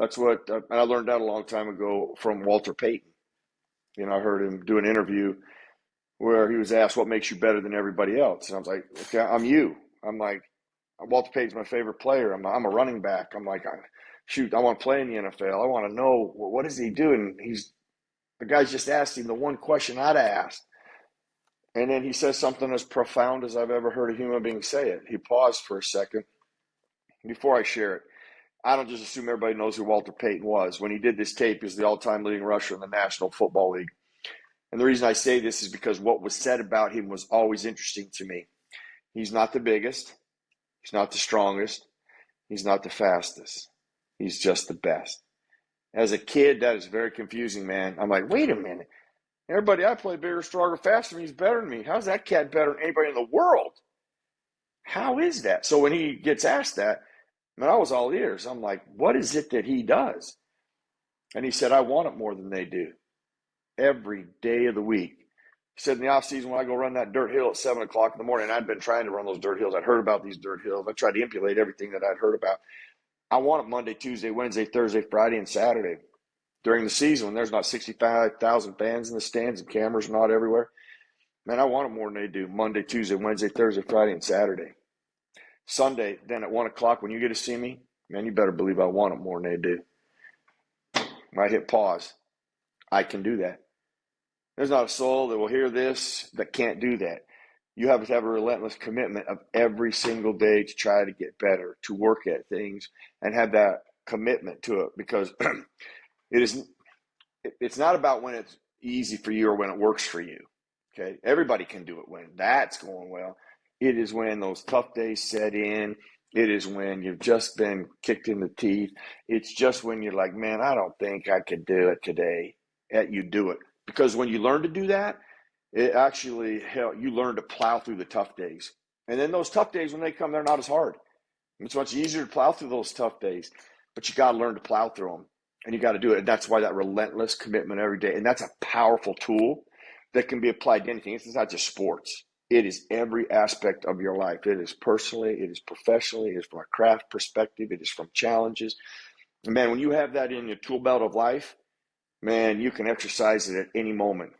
That's what and I learned that a long time ago from Walter Payton. I heard him do an interview where he was asked, what makes you better than everybody else? And I was like, okay, I'm you. I'm like, Walter Payton's my favorite player. I'm a running back. I'm like, shoot, I want to play in the NFL. I want to know, what does he do? And the guy's just asked him the one question I'd asked. And then he says something as profound as I've ever heard a human being say it. He paused for a second before I share it. I don't just assume everybody knows who Walter Payton was. When he did this tape, he was the all-time leading rusher in the National Football League. And the reason I say this is because what was said about him was always interesting to me. He's not the biggest. He's not the strongest. He's not the fastest. He's just the best. As a kid, that is very confusing, man. I'm like, wait a minute. Everybody I play bigger, stronger, faster than me is better than me. How's that cat better than anybody in the world? How is that? So when he gets asked that, man, I was all ears. I'm like, what is it that he does? And he said, I want it more than they do. Every day of the week. He said in the off season, when I go run that dirt hill at 7 o'clock in the morning, and I'd been trying to run those dirt hills. I'd heard about these dirt hills. I tried to emulate everything that I'd heard about. I want it Monday, Tuesday, Wednesday, Thursday, Friday, and Saturday. During the season, when there's not 65,000 fans in the stands and cameras not everywhere, man, I want it more than they do. Monday, Tuesday, Wednesday, Thursday, Friday, and Saturday. Sunday, then at 1 o'clock, when you get to see me, man, you better believe I want it more than they do. When I hit pause, I can do that. There's not a soul that will hear this that can't do that. You have to have a relentless commitment of every single day to try to get better, to work at things, and have that commitment to it, because it's not about when it's easy for you or when it works for you. Okay, everybody can do it when that's going well. It is when those tough days set in. It is when you've just been kicked in the teeth. It's just when you're like, man, I don't think I could do it today. Yet you do it. Because when you learn to do that, it actually you learn to plow through the tough days. And then those tough days, when they come, they're not as hard. It's much easier to plow through those tough days, but you got to learn to plow through them, and you got to do it. And that's why that relentless commitment every day. And that's a powerful tool that can be applied to anything. It's not just sports. It is every aspect of your life. It is personally, it is professionally, it is from a craft perspective, it is from challenges. And man, when you have that in your tool belt of life, man, you can exercise it at any moment.